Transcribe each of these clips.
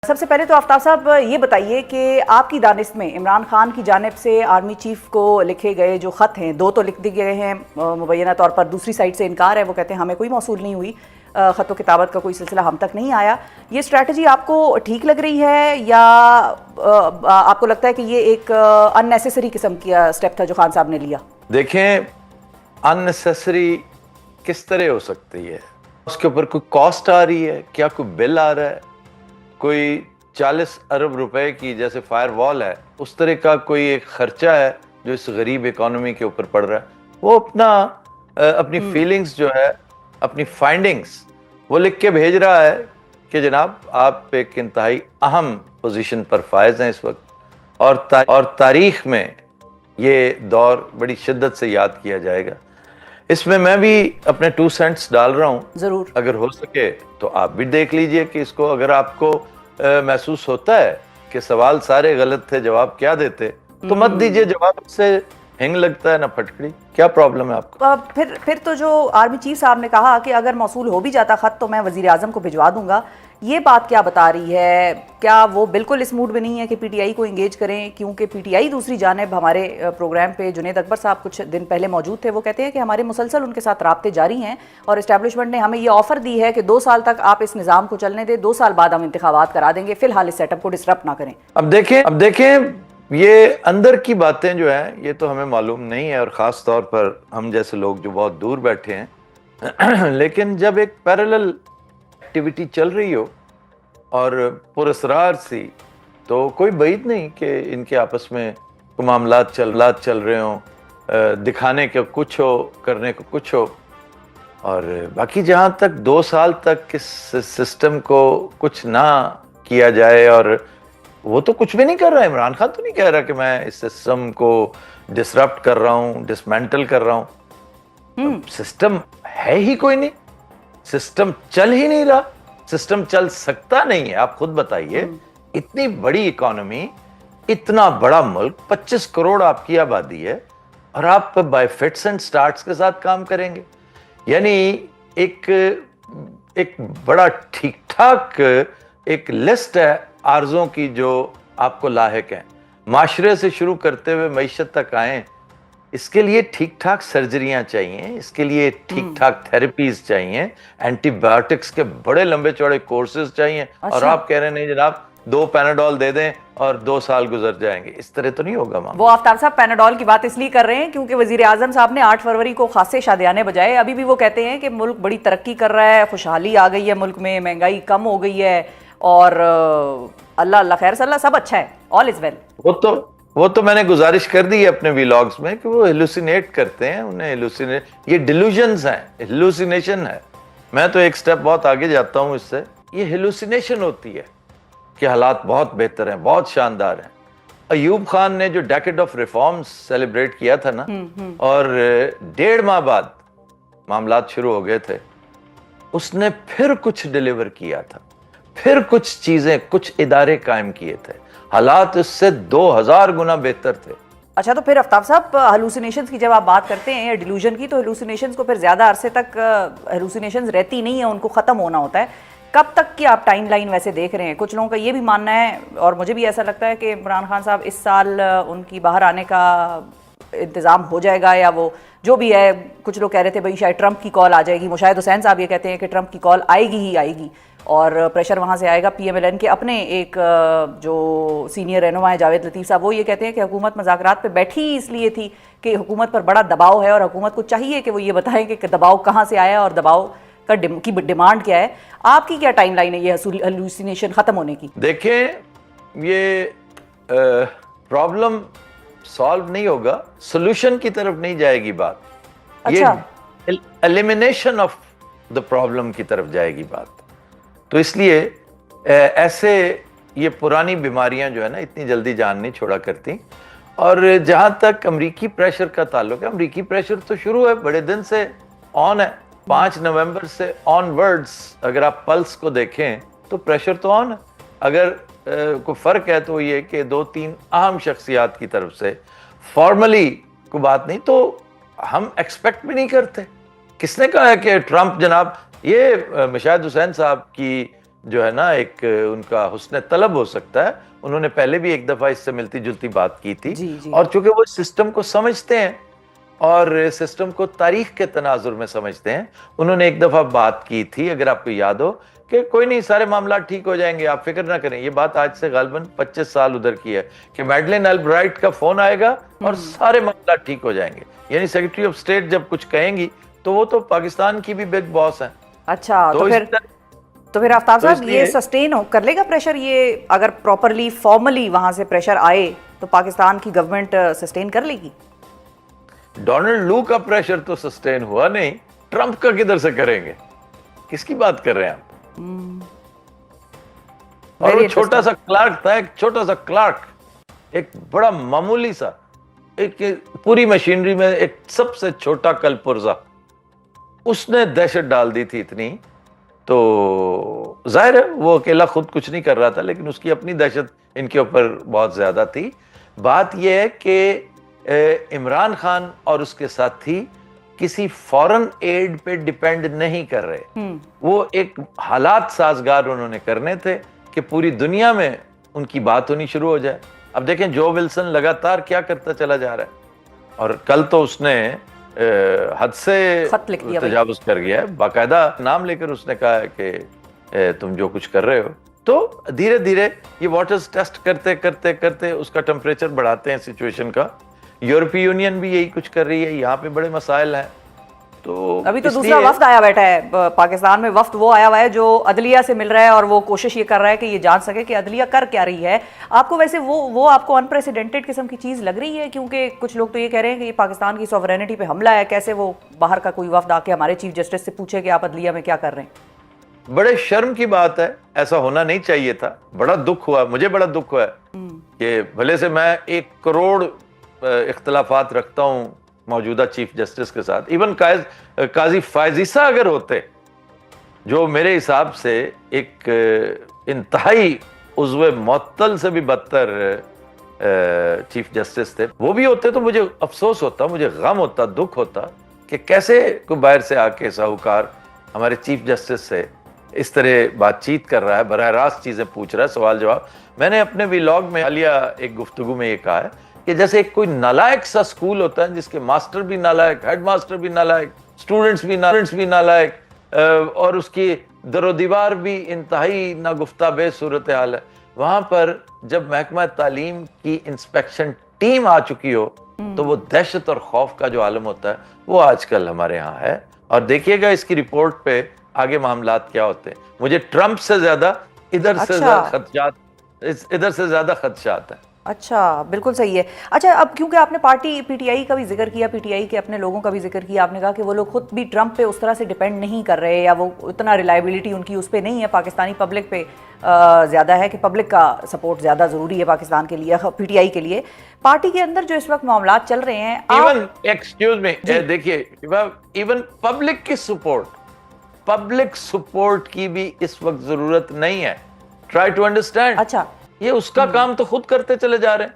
सबसे पहले तो आफ्ताब साहब ये बताइए कि आपकी दानिश में इमरान खान की जानिब से आर्मी चीफ को लिखे गए जो ख़त हैं, दो तो लिख दिए गए हैं मुबैना तौर पर, दूसरी साइड से इनकार है, वो कहते हैं हमें कोई मौसूल नहीं हुई, ख़त व किताबत का कोई सिलसिला हम तक नहीं आया। ये स्ट्रैटेजी आपको ठीक लग रही है या आपको लगता है कि ये एक अननेसेसरी किस्म का स्टेप था जो खान साहब ने लिया? देखें, अननेसेसरी किस तरह हो सकती है? उसके ऊपर कोई कॉस्ट आ रही है क्या? कोई बिल आ रहा है? कोई 40 अरब रुपए की जैसे फायर वॉल है उस तरह का कोई एक खर्चा है जो इस गरीब इकोनॉमी के ऊपर पड़ रहा है? वो अपनी फीलिंग्स जो है, अपनी फाइंडिंग्स वो लिख के भेज रहा है कि जनाब आप एक इंतहाई अहम पोजीशन पर फायज हैं इस वक्त, और तारीख में ये दौर बड़ी शिद्दत से याद किया जाएगा। इसमें मैं भी अपने 2 सेंट्स डाल रहा हूँ। जरूर, अगर हो सके तो आप भी देख लीजिए कि इसको, अगर आपको महसूस होता है कि सवाल सारे गलत थे, जवाब क्या देते, तो मत दीजिए जवाब। से हिंग लगता है ना फटकड़ी, क्या प्रॉब्लम है आपको? फिर तो जो आर्मी चीफ साहब ने कहा कि अगर मौसूल हो भी जाता खत तो मैं वजीर आजम को भिजवा दूंगा, ये बात क्या बता रही है? क्या वो बिल्कुल इस मूड में नहीं है कि पीटीआई को एंगेज करें? क्योंकि पीटीआई दूसरी जानिब हमारे प्रोग्राम पे जुनेद अकबर साहब कुछ दिन पहले मौजूद थे, वो कहते हैं कि हमारे मुसलसल उनके साथ राब्ते जारी हैं और इस्टेब्लिशमेंट ने हमें ये ऑफर दी है कि 2 साल तक आप इस निज़ाम को चलने दें, 2 साल बाद हम इंतखाबात करा देंगे, फिलहाल इस सेटअप को डिसरप्ट ना करें। अब देखें ये अंदर की बातें जो है ये तो हमें मालूम नहीं है, और ख़ास तौर पर हम जैसे लोग जो बहुत दूर बैठे हैं लेकिन जब एक पैरेलल एक्टिविटी चल रही हो और पुरस्रार सी, तो कोई बैद नहीं कि इनके आपस में मामलात चल रहे हों, दिखाने के कुछ हो, करने को कुछ हो। और बाकी जहाँ तक 2 साल तक इस सिस्टम को कुछ ना किया जाए, और वो तो कुछ भी नहीं कर रहा है। इमरान खान तो नहीं कह रहा कि मैं इस सिस्टम को डिसरप्ट कर रहा हूँ, डिसमेंटल कर रहा हूँ। सिस्टम है ही कोई नहीं, सिस्टम चल ही नहीं रहा, सिस्टम चल सकता नहीं है। आप खुद बताइए, इतनी बड़ी इकोनॉमी, इतना बड़ा मुल्क, 25 करोड़ आपकी आबादी है, और आप बाय फिट्स एंड स्टार्ट्स के साथ काम करेंगे? यानी एक बड़ा ठीक ठाक एक लिस्ट है आर्ज़ों की जो आपको लाहिक हैं, माशरे से शुरू करते हुए मईशत तक आए। इसके लिए ठीक ठाक सर्जरियां चाहिए, इसके लिए ठीक ठाक थेरेपीज चाहिए, एंटीबायोटिक्स के बड़े लंबे चौड़े कोर्सेज चाहिए। अच्छा। और आप कह रहे नहीं जनाब 2 पैनाडोल दे दें और 2 साल गुजर जाएंगे, इस तरह तो नहीं होगा। वो आफ्ताब साहब पैनाडोल की बात इसलिए कर रहे हैं क्योंकि वजीर आजम साहब ने 8 फरवरी को खासे शादियाने बजाए। अभी भी वो कहते हैं कि मुल्क बड़ी तरक्की कर रहा है, खुशहाली आ गई है मुल्क में, महंगाई कम हो गई है, और अल्लाह अल्लाह खैर सल्ला, सब अच्छा है, ऑल इज वेल। वो तो मैंने गुजारिश कर दी है अपने व्लॉग्स में कि वो हेलुसिनेट करते हैं, उन्हें ये डिल्यूजन्स हैं, हेलुसिनेशन है। मैं तो एक स्टेप बहुत आगे जाता हूं इससे। ये हेलुसिनेशन होती है कि हालात बहुत बेहतर हैं, बहुत शानदार हैं। अयूब खान ने जो डेकेड ऑफ रिफॉर्म्स सेलिब्रेट किया था ना, और 1.5 माह बाद मामलात शुरू हो गए थे, उसने फिर कुछ डिलीवर किया था, फिर कुछ चीजें, कुछ इदारे कायम किए थे, हालात उससे 2000 गुना बेहतर थे। अच्छा, तो फिर आफ्ताब साहब हेलुसिनेशंस की जब आप बात करते हैं या डिल्यूजन की, तो हेलुसिनेशंस को फिर ज्यादा अरसे तक हेलुसिनेशंस रहती नहीं है, उनको खत्म होना होता है। कब तक की आप टाइमलाइन वैसे देख रहे हैं? कुछ लोगों का ये भी मानना है, और मुझे भी ऐसा लगता है कि इमरान खान साहब इस साल उनकी बाहर आने का इंतज़ाम हो जाएगा, या वो जो भी है। कुछ लोग कह रहे थे भाई शायद ट्रंप की कॉल आ जाएगी, मुशाहिद हुसैन साहब ये कहते हैं कि ट्रंप की कॉल आएगी ही आएगी, और प्रेशर वहाँ से आएगा। PMLN के अपने एक जो सीनियर रहनुमा है जावेद लतीफ़ साहब, वो ये कहते हैं कि हुकूमत मुज़ाकरात पे बैठी इसलिए थी कि हुकूमत पर बड़ा दबाव है, और हुकूमत को चाहिए कि वो ये बताएं कि दबाव कहाँ से आया और दबाव की डिमांड क्या है। आपकी क्या टाइमलाइन है ये हेलुसिनेशन ख़त्म होने की? देखें, ये प्रॉब्लम सॉल्व नहीं होगा, सोल्यूशन की तरफ नहीं जाएगी बात। अच्छा। ये एलिमिनेशन ऑफ द प्रॉब्लम की तरफ जाएगी बात। तो इसलिए ऐसे ये पुरानी बीमारियां जो है ना, इतनी जल्दी जान नहीं छोड़ा करती। और जहां तक अमरीकी प्रेशर का ताल्लुक है, अमरीकी प्रेशर तो शुरू है, बड़े दिन से ऑन है। 5 नवंबर से ऑनवर्ड्स अगर आप पल्स को देखें तो प्रेशर तो ऑन है। अगर कोई फर्क है तो ये कि 2-3 अहम शख्सियात की तरफ से फॉर्मली कोई बात नहीं, तो हम एक्सपेक्ट भी नहीं करते। किसने कहा है कि ट्रंप जनाब, ये मुशाहिद हुसैन साहब की जो है ना एक उनका हुस्न तलब हो सकता है। उन्होंने पहले भी एक दफा इससे मिलती जुलती बात की थी। जी जी। और चूंकि वो सिस्टम को समझते हैं और सिस्टम को तारीख के तनाजुर में समझते हैं, उन्होंने एक दफा बात की थी, अगर आपको याद हो, कि कोई नहीं, सारे मामला ठीक हो जाएंगे, आप फिक्र ना करें। ये बात आज से गालबन 25 साल उधर की है कि मैडलिन अल्ब्राइट का फोन आएगा और सारे मामला ठीक हो जाएंगे। यानी सेक्रेटरी ऑफ स्टेट जब कुछ कहेंगी तो वो तो पाकिस्तान की भी बिग बॉस है। अच्छा, तो फिर आफ्ताब साहब ये सस्टेन कर लेगा प्रेशर? ये अगर प्रॉपरली फॉर्मली वहां से प्रेशर आए तो पाकिस्तान की गवर्नमेंट सस्टेन कर लेगी? डोनाल्ड लू का प्रेशर तो सस्टेन हुआ नहीं, ट्रंप का किधर से करेंगे? किसकी बात कर रहे हैं आप? और वो छोटा सा क्लार्क था, एक छोटा सा क्लार्क, एक बड़ा मामूली सा, एक पूरी मशीनरी में एक सबसे छोटा कलपुर्जा, उसने दहशत डाल दी थी इतनी। तो जाहिर है वो अकेला खुद कुछ नहीं कर रहा था, लेकिन उसकी अपनी दहशत इनके ऊपर बहुत ज्यादा थी। बात यह है कि इमरान खान और उसके साथी किसी फॉरेन एड पे डिपेंड नहीं कर रहे। वो एक हालात साजगार उन्होंने करने थे कि पूरी दुनिया में उनकी बात होनी शुरू हो जाए। अब देखें जो विल्सन लगातार क्या करता चला जा रहा है, और कल तो उसने हद से तजावुज कर गया है। बाकायदा नाम लेकर उसने कहा है कि तुम जो कुछ कर रहे हो। तो धीरे धीरे ये वाटर्स टेस्ट करते करते करते उसका टेम्परेचर बढ़ाते हैं सिचुएशन का। यूरोपीय यूनियन भी यही कुछ कर रही है, यहाँ पे बड़े मसाइल हैं। तो अभी तो दूसरा वफ्द आया बैठा है पाकिस्तान में, वफ्द वो आया हुआ है जो अदलिया से मिल रहा है और वो कोशिश ये कर रहा है कि ये जान सके कि अदलिया कर क्या रही है। आपको वैसे वो आपको अनप्रेसिडेंटेड किस्म की चीज लग रही है? क्योंकि कुछ लोग तो ये कह रहे हैं कि ये पाकिस्तान की सॉवरेनिटी पे हमला है। कैसे वो बाहर का कोई वफ्द आके हमारे चीफ जस्टिस से पूछे कि आप अदलिया में क्या कर रहे हैं? बड़े शर्म की बात है, ऐसा होना नहीं चाहिए था। बड़ा दुख हुआ, मुझे बड़ा दुख हुआ कि भले से मैं 1 करोड़ इख्तलाफात रखता हूं मौजूदा चीफ जस्टिस के साथ, इवन काजी फायजीसा अगर होते, जो मेरे हिसाब से एक इंतहाई उज़्वे मुअत्तल से भी बदतर चीफ जस्टिस थे, वो भी होते तो मुझे अफसोस होता, मुझे गम होता, दुख होता कि कैसे कोई बाहर से आके साहूकार हमारे चीफ जस्टिस से इस तरह बातचीत कर रहा है, बराह रास्त चीजें पूछ रहा है, सवाल जवाब। मैंने अपने व्लॉग में हालिया एक गुफ्तगू में ये कहा है कि जैसे एक कोई नालायक सा स्कूल होता है जिसके मास्टर भी नालायक, हेडमास्टर भी नालायक, स्टूडेंट्स भी नालायक, और उसकी दरो दीवार भी इंतहाई नागुफ्ता बे सूरत हाल है। वहां पर जब महकमा तालीम की इंस्पेक्शन टीम आ चुकी हो तो वो दहशत और खौफ का जो आलम होता है वो आजकल हमारे यहाँ है। और देखिएगा इसकी रिपोर्ट पे आगे मामलात क्या होते हैं। मुझे ट्रंप से ज्यादा इधर से ज्यादा खदशात है। अच्छा, बिल्कुल सही है। अच्छा, अब क्योंकि आपने पार्टी पीटीआई का भी जिक्र किया, पीटीआई के अपने लोगों का भी जिक्र किया, आपने कहा कि वो लोग खुद भी ट्रंप पे उस तरह से डिपेंड नहीं कर रहे, या वो उतना रिलायबिलिटी उनकी उस पर नहीं है, पाकिस्तानी पब्लिक पे ज़्यादा है कि पब्लिक का सपोर्ट ज़्यादा ज़रूरी है पाकिस्तान के लिए, पीटीआई के लिए। पार्टी के अंदर जो इस वक्त मामला चल रहे हैं, इवन एक्सक्यूज मी, देखिए इवन पब्लिक सपोर्ट की भी इस वक्त जरूरत नहीं है। Try to understand. अच्छा, ये उसका काम तो खुद करते चले जा रहे हैं।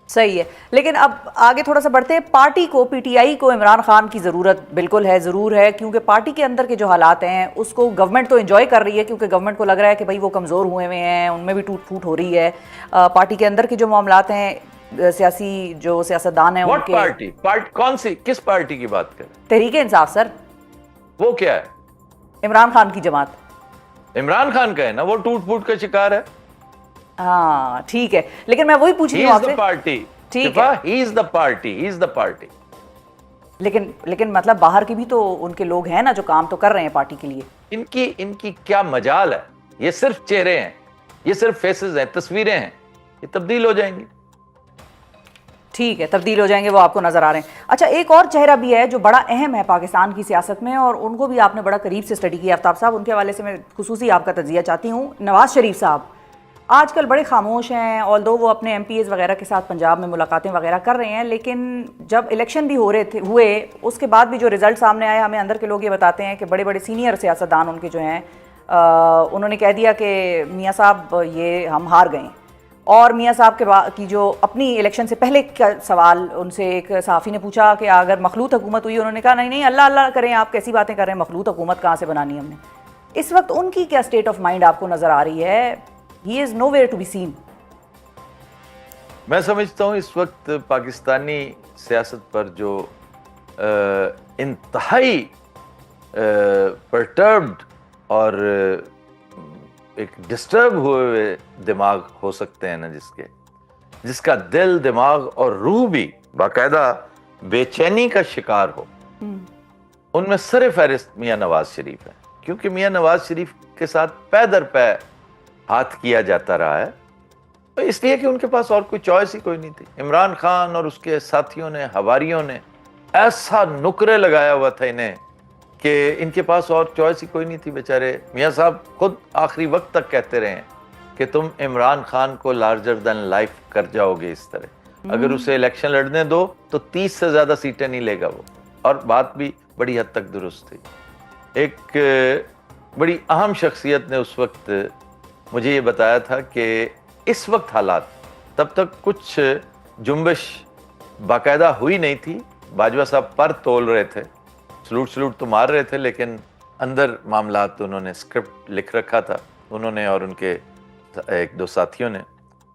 सही है, लेकिन अब आगे थोड़ा सा बढ़ते हैं। पार्टी को, पीटीआई को इमरान खान की ज़रूरत बिल्कुल है, ज़रूर है, क्योंकि पार्टी के अंदर के जो हालात हैं उसको गवर्नमेंट तो एंजॉय कर रही है, क्योंकि गवर्नमेंट को लग रहा है कि भाई वो कमज़ोर हुए हुए हैं, उनमें भी टूट फूट हो रही है। पार्टी के अंदर के जो मामलात हैं, सियासी जो सियासतदान हैं उनके। पार्टी कौन सी, किस पार्टी की बात करें? तहरीक इंसाफ सर। वो क्या है? इमरान खान की जमात। इमरान खान का है ना, वो टूट फूट का शिकार है। हाँ ठीक है, लेकिन मैं वही पूछ रही हूँ आपसे। पार्टी, ठीक है, he is the party। लेकिन मतलब बाहर के भी तो उनके लोग हैं ना जो काम तो कर रहे हैं पार्टी के लिए। इनकी क्या मजाल है? ये सिर्फ चेहरे हैं, ये सिर्फ फेसेस हैं, तस्वीरें हैं, ये तब्दील हो जाएंगी। ठीक है, तब्दील हो जाएंगे, वो आपको नजर आ रहे हैं। अच्छा, एक और चेहरा भी है जो बड़ा अहम है पाकिस्तान की सियासत में, और उनको भी आपने बड़ा करीब से स्टडी किया आफ्ताब साहब, उनके हवाले से मैं खुसूसी आपका तजिया चाहती हूँ। नवाज शरीफ साहब आजकल बड़े खामोश हैं, ऑल्दो वो अपने MPs वगैरह के साथ पंजाब में मुलाकातें वगैरह कर रहे हैं, लेकिन जब इलेक्शन भी हुए उसके बाद भी जो रिजल्ट सामने आए, हमें अंदर के लोग ये बताते हैं कि बड़े बड़े सीनियर सियासतदान उनके जो हैं, उन्होंने कह दिया कि मियाँ साहब ये हम हार गए। और मियाँ साहब की जो अपनी इलेक्शन से पहले का सवाल उनसे एक सहाफ़ी ने पूछा कि अगर मखलूत हुकूमत हुई, उन्होंने कहा नहीं अल्लाह अल्लाह करें, आप कैसी बातें कर रहे हैं, मखलूत हुकूमत कहाँ से बनानी हमने। इस वक्त उनकी क्या स्टेट ऑफ माइंड आपको नजर आ रही है? He is nowhere to be seen. मैं समझता हूँ इस वक्त पाकिस्तानी सियासत पर जो इंतहाई परटर्ब्ड और एक डिस्टर्ब हुए दिमाग हो सकते हैं ना, जिसका दिल, दिमाग और रूह भी बाकायदा बेचैनी का शिकार हो, उनमें सर फहरिस्त मियां नवाज शरीफ है। क्योंकि मियां नवाज शरीफ के साथ पै दर पै हाथ किया जाता रहा है, तो इसलिए कि उनके पास और कोई चॉइस ही कोई नहीं थी। इमरान खान और उसके साथियों ने, हवारियों ने ऐसा नुकरे लगाया हुआ था इन्हें कि इनके पास और चॉइस ही कोई नहीं थी। बेचारे मियां साहब खुद आखिरी वक्त तक कहते रहे हैं कि तुम इमरान खान को लार्जर देन लाइफ कर जाओगे इस तरह, अगर उसे इलेक्शन लड़ने दो तो 30 से ज्यादा सीटें नहीं लेगा वो। और बात भी बड़ी हद तक दुरुस्त थी। एक बड़ी अहम शख्सियत ने उस वक्त मुझे ये बताया था कि इस वक्त हालात, तब तक कुछ जुम्बिश बाकायदा हुई नहीं थी। बाजवा साहब पर तोल रहे थे, सलूट तो मार रहे थे, लेकिन अंदर मामला तो उन्होंने स्क्रिप्ट लिख रखा था, उन्होंने और उनके एक दो साथियों ने,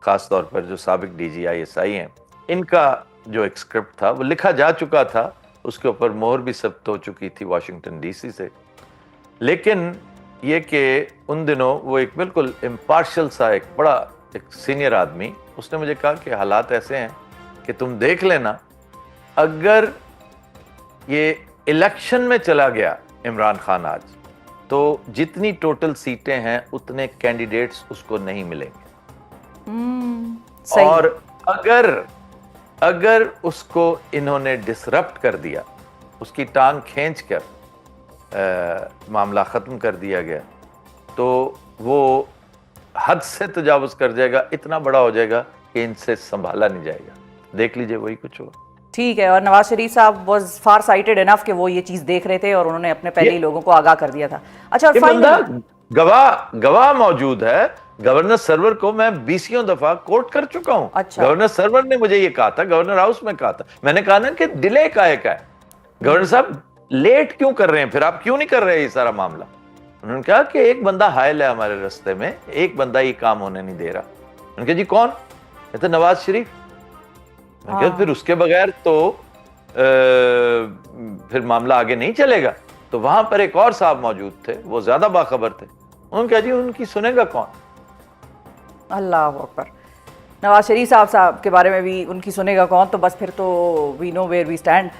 ख़ास तौर पर जो साबिक DGI-SI हैं, इनका जो एक स्क्रिप्ट था वो लिखा जा चुका था, उसके ऊपर मोहर भी सख्त हो चुकी थी वाशिंगटन DC से। लेकिन ये कि उन दिनों वो एक बिल्कुल इम्पार्शल सा एक बड़ा एक सीनियर आदमी, उसने मुझे कहा कि हालात ऐसे हैं कि तुम देख लेना, अगर ये इलेक्शन में चला गया इमरान खान आज, तो जितनी टोटल सीटें हैं उतने कैंडिडेट्स उसको नहीं मिलेंगे। और अगर उसको इन्होंने डिसरप्ट कर दिया, उसकी टांग खींच कर मामला ख़त्म कर दिया गया, तो वो हद से तजावुज़ कर जाएगा, इतना बड़ा हो जाएगा कि इनसे संभाला नहीं जाएगा। देख लीजिए वही कुछ हुआ। ठीक है। और नवाज शरीफ साहब वाज फार साइटेड इनफ कि वो ये चीज़ देख रहे थे और उन्होंने अपने पहले ही लोगों को आगाह कर दिया था। अच्छा, और फाइनल गवाह मौजूद है। गवर्नर सरवर को मैं 20 दफा कोर्ट कर चुका हूं। अच्छा। गवर्नर सरवर ने मुझे ये कहा था, गवर्नर हाउस में कहा था, मैंने कहा ना कि डिले काहे का है, गवर्नर साहब लेट क्यों कर रहे हैं, फिर आप क्यों नहीं कर रहे ये सारा मामला। उन्होंने कहा कि एक बंदा हायल है हमारे रास्ते में, एक बंदा ये काम होने नहीं दे रहा। उन्होंने कहा जी कौन? कहते नवाज शरीफ। मैंने कहा फिर उसके बगैर तो फिर मामला आगे नहीं चलेगा। तो वहां पर एक और साहब मौजूद थे, वो ज्यादा बाखबर थे। उन्होंने कहा जी उनकी सुनेगा कौन? अल्लाह अकबर। नवाज शरीफ साहब के बारे में भी उनकी सुनेगा कौन, तो बस फिर तो we know where we stand.